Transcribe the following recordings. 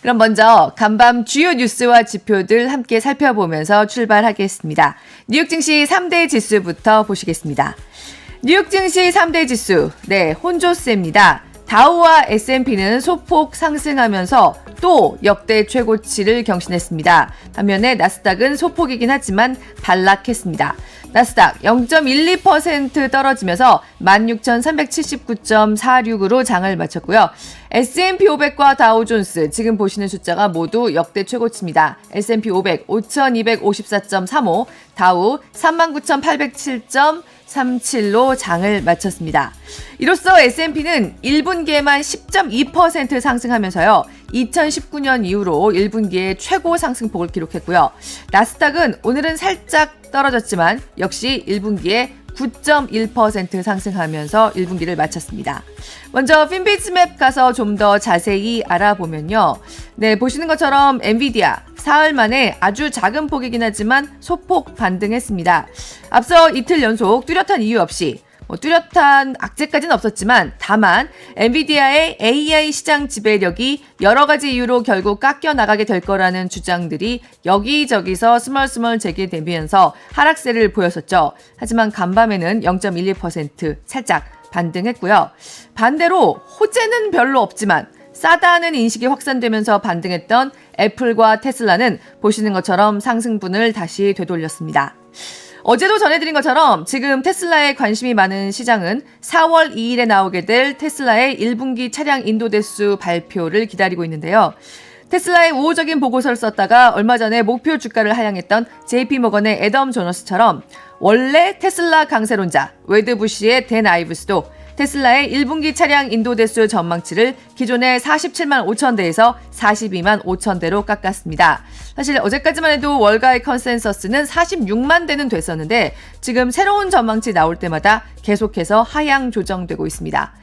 그럼 먼저 간밤 주요 뉴스와 지표들 함께 살펴보면서 출발하겠습니다. 뉴욕 증시 3대 지수부터 보시겠습니다. 뉴욕 증시 3대 지수, 혼조세입니다. 다우와 S&P는 소폭 상승하면서 또 역대 최고치를 경신했습니다. 반면에 나스닥은 소폭이긴 하지만 반락했습니다. 나스닥 0.12% 떨어지면서 16,379.46으로 장을 마쳤고요. S&P 500과 다우존스 지금 보시는 숫자가 모두 역대 최고치입니다. S&P 500 5,254.35, 다우 39,807.37로 장을 마쳤습니다. 이로써 S&P는 1분기에만 10.2% 상승하면서요. 2019년 이후로 1분기에 최고 상승폭을 기록했고요. 나스닥은 오늘은 살짝 떨어졌지만 역시 1분기에 9.1% 상승하면서 1분기를 마쳤습니다. 먼저 핀비즈맵 가서 좀 더 자세히 알아보면요. 보시는 것처럼 엔비디아 사흘 만에 아주 작은 폭이긴 하지만 소폭 반등했습니다. 앞서 이틀 연속 뚜렷한 이유 없이 뚜렷한 악재까지는 없었지만 다만 엔비디아의 AI 시장 지배력이 여러 가지 이유로 결국 깎여 나가게 될 거라는 주장들이 여기저기서 스멀스멀 제기되면서 하락세를 보였었죠. 하지만 간밤에는 0.12% 살짝 반등했고요. 반대로 호재는 별로 없지만 싸다는 인식이 확산되면서 반등했던 애플과 테슬라는 보시는 것처럼 상승분을 다시 되돌렸습니다. 어제도 전해드린 것처럼 지금 테슬라에 관심이 많은 시장은 4월 2일에 나오게 될 테슬라의 1분기 차량 인도 대수 발표를 기다리고 있는데요. 테슬라의 우호적인 보고서를 썼다가 얼마 전에 목표 주가를 하향했던 JP모건의 애덤 조너스처럼 원래 테슬라 강세론자 웨드 부시의 댄 아이브스도 테슬라의 1분기 차량 인도 대수 전망치를 기존의 47만 5천 대에서 42만 5천 대로 깎았습니다. 사실 어제까지만 해도 월가의 컨센서스는 46만 대는 됐었는데 지금 새로운 전망치 나올 때마다 계속해서 하향 조정되고 있습니다.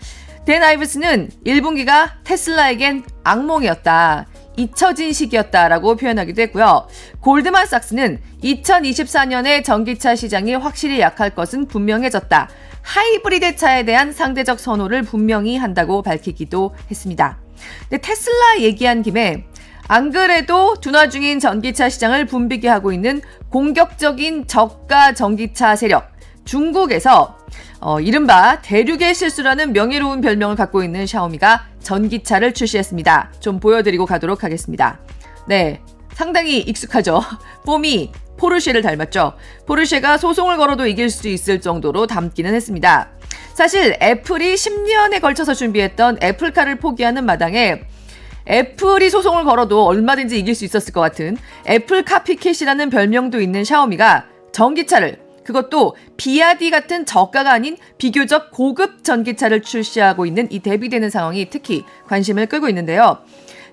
댄 아이브스는 1분기가 테슬라에겐 악몽이었다. 잊혀진 시기였다라고 표현하기도 했고요. 골드만삭스는 2024년에 전기차 시장이 확실히 약할 것은 분명해졌다. 하이브리드 차에 대한 상대적 선호를 분명히 한다고 밝히기도 했습니다. 근데 테슬라 얘기한 김에 안 그래도 둔화 중인 전기차 시장을 붐비게 하고 있는 공격적인 저가 전기차 세력 중국에서 이른바 대륙의 실수라는 명예로운 별명을 갖고 있는 샤오미가 전기차를 출시했습니다. 좀 보여드리고 가도록 하겠습니다. 상당히 익숙하죠. 폼이 포르쉐를 닮았죠. 포르쉐가 소송을 걸어도 이길 수 있을 정도로 닮기는 했습니다. 사실 애플이 10년에 걸쳐서 준비했던 애플카를 포기하는 마당에 애플이 소송을 걸어도 얼마든지 이길 수 있었을 것 같은 애플 카피캣이라는 별명도 있는 샤오미가 전기차를, 그것도 비아디 같은 저가가 아닌 비교적 고급 전기차를 출시하고 있는 이 대비되는 상황이 특히 관심을 끌고 있는데요.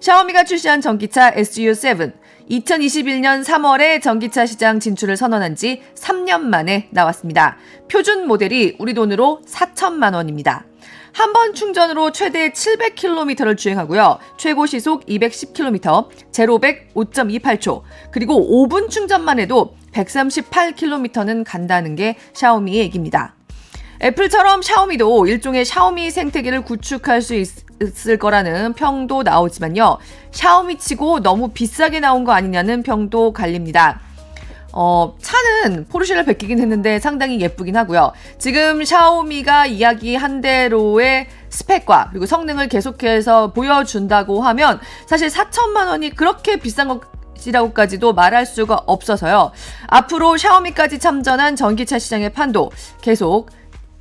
샤오미가 출시한 전기차 SU7, 2021년 3월에 전기차 시장 진출을 선언한 지 3년 만에 나왔습니다. 표준 모델이 우리 돈으로 4천만 원입니다. 한 번 충전으로 최대 700km를 주행하고요. 최고 시속 210km, 제로백 5.28초, 그리고 5분 충전만 해도 138km는 간다는 게 샤오미의 얘기입니다. 애플처럼 샤오미도 일종의 샤오미 생태계를 구축할 수 있을 거라는 평도 나오지만요. 샤오미치고 너무 비싸게 나온 거 아니냐는 평도 갈립니다. 차는 포르쉐를 베끼긴 했는데 상당히 예쁘긴 하고요. 지금 샤오미가 이야기한 대로의 스펙과 그리고 성능을 계속해서 보여준다고 하면 사실 4천만 원이 그렇게 비싼 것이라고까지도 말할 수가 없어서요. 앞으로 샤오미까지 참전한 전기차 시장의 판도 계속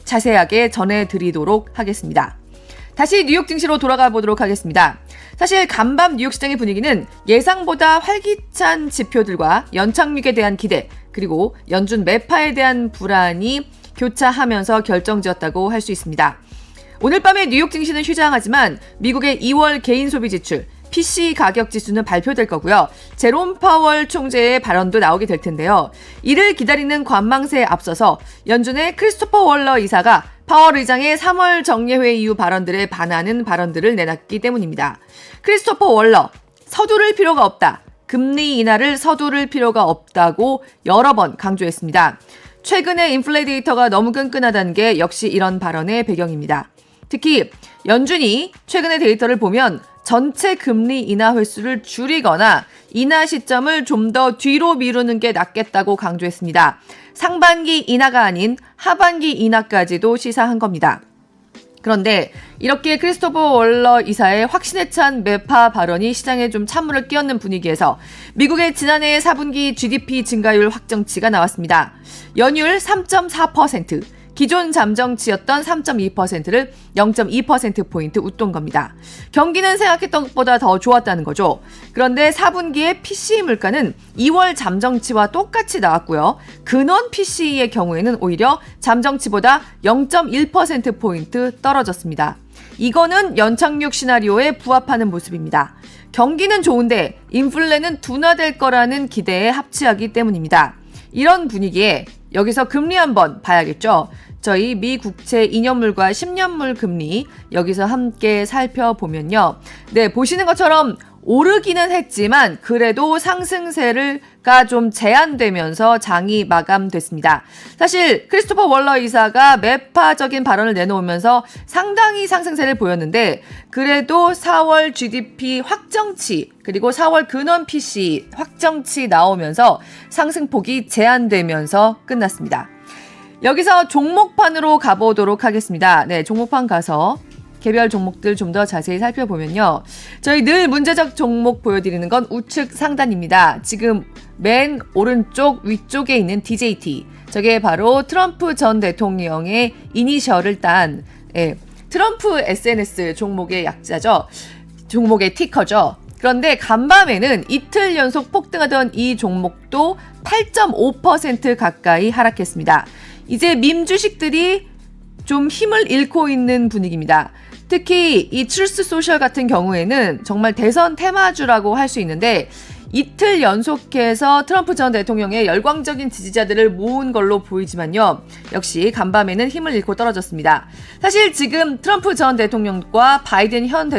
자세하게 전해드리도록 하겠습니다. 다시 뉴욕 증시로 돌아가 보도록 하겠습니다. 사실 간밤 뉴욕 시장의 분위기는 예상보다 활기찬 지표들과 연착륙에 대한 기대, 그리고 연준 매파에 대한 불안이 교차하면서 결정지었다고 할 수 있습니다. 오늘 밤에 뉴욕 증시는 휴장하지만 미국의 2월 개인 소비 지출, PC 가격 지수는 발표될 거고요. 제롬 파월 총재의 발언도 나오게 될 텐데요. 이를 기다리는 관망세에 앞서서 연준의 크리스토퍼 월러 이사가 파월 의장의 3월 정례회 이후 발언들에 반하는 발언들을 내놨기 때문입니다. 크리스토퍼 월러, 서두를 필요가 없다. 금리 인하를 서두를 필요가 없다고 여러 번 강조했습니다. 최근에 인플레 데이터가 너무 끈끈하다는 게 역시 이런 발언의 배경입니다. 특히 연준이 최근의 데이터를 보면 전체 금리 인하 횟수를 줄이거나 인하 시점을 좀 더 뒤로 미루는 게 낫겠다고 강조했습니다. 상반기 인하가 아닌 하반기 인하까지도 시사한 겁니다. 그런데 이렇게 크리스토퍼 월러 이사의 확신에 찬 매파 발언이 시장에 좀 찬물을 끼얹는 분위기에서 미국의 지난해 4분기 GDP 증가율 확정치가 나왔습니다. 연율 3.4%, 기존 잠정치였던 3.2%를 0.2%포인트 웃돈 겁니다. 경기는 생각했던 것보다 더 좋았다는 거죠. 그런데 4분기의 PCE 물가는 2월 잠정치와 똑같이 나왔고요. 근원 PCE의 경우에는 오히려 잠정치보다 0.1%포인트 떨어졌습니다. 이거는 연착륙 시나리오에 부합하는 모습입니다. 경기는 좋은데 인플레는 둔화될 거라는 기대에 합치하기 때문입니다. 이런 분위기에 여기서 금리 한번 봐야겠죠. 저희 미 국채 2년물과 10년물 금리 여기서 함께 살펴보면요. 네, 보시는 것처럼 오르기는 했지만 그래도 상승세가 좀 제한되면서 장이 마감됐습니다. 사실 크리스토퍼 월러 이사가 매파적인 발언을 내놓으면서 상당히 상승세를 보였는데 그래도 4월 GDP 확정치 그리고 4월 근원 PCE 확정치 나오면서 상승폭이 제한되면서 끝났습니다. 여기서 종목판으로 가보도록 하겠습니다. 네, 종목판 가서 개별 종목들 좀 더 자세히 살펴보면요. 저희 늘 문제적 종목 보여드리는 건 우측 상단입니다. 지금 맨 오른쪽 위쪽에 있는 DJT. 저게 바로 트럼프 전 대통령의 이니셜을 딴 트럼프 SNS 종목의 약자죠. 종목의 티커죠. 그런데 간밤에는 이틀 연속 폭등하던 이 종목도 8.5% 가까이 하락했습니다. 이제 밈 주식들이 좀 힘을 잃고 있는 분위기입니다. 특히 이 트루스 소셜 같은 경우에는 정말 대선 테마주라고 할 수 있는데 이틀 연속해서 트럼프 전 대통령의 열광적인 지지자들을 모은 걸로 보이지만요. 역시 간밤에는 힘을 잃고 떨어졌습니다. 사실 지금 트럼프 전 대통령과 바이든 현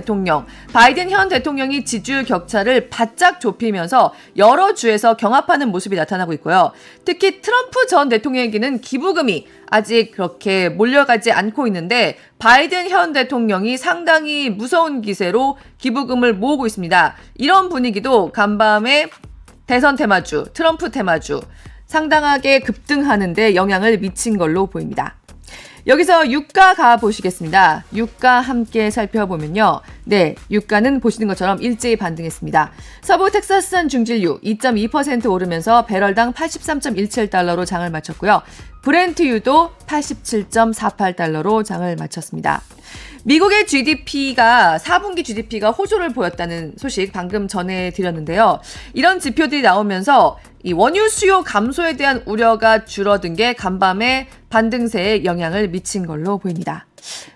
대통령이 지지율 격차를 바짝 좁히면서 여러 주에서 경합하는 모습이 나타나고 있고요. 특히 트럼프 전 대통령에게는 기부금이 아직 그렇게 몰려가지 않고 있는데 바이든 현 대통령이 상당히 무서운 기세로 기부금을 모으고 있습니다. 이런 분위기도 간밤에 대선 테마주, 트럼프 테마주 상당하게 급등하는데 영향을 미친 걸로 보입니다. 여기서 유가 가보시겠습니다. 유가 함께 살펴보면요. 네, 유가는 보시는 것처럼 일제히 반등했습니다. 서부 텍사스산 중진유 2.2% 오르면서 배럴당 83.17달러로 장을 마쳤고요. 브렌트유도 87.48달러로 장을 마쳤습니다. 미국의 GDP가 4분기 GDP가 호조를 보였다는 소식 방금 전해드렸는데요. 이런 지표들이 나오면서 이 원유 수요 감소에 대한 우려가 줄어든 게 간밤에 반등세에 영향을 미친 걸로 보입니다.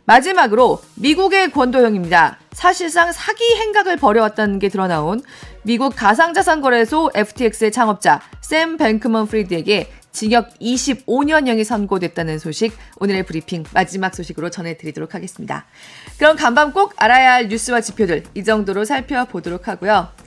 마지막으로 미국의 권도형입니다. 사실상 사기 행각을 벌여왔다는 게 드러나온 미국 가상자산거래소 FTX의 창업자 샘 뱅크먼 프리드에게 징역 25년형이 선고됐다는 소식 오늘의 브리핑 마지막 소식으로 전해드리도록 하겠습니다. 그럼 간밤 꼭 알아야 할 뉴스와 지표들 이 정도로 살펴보도록 하고요.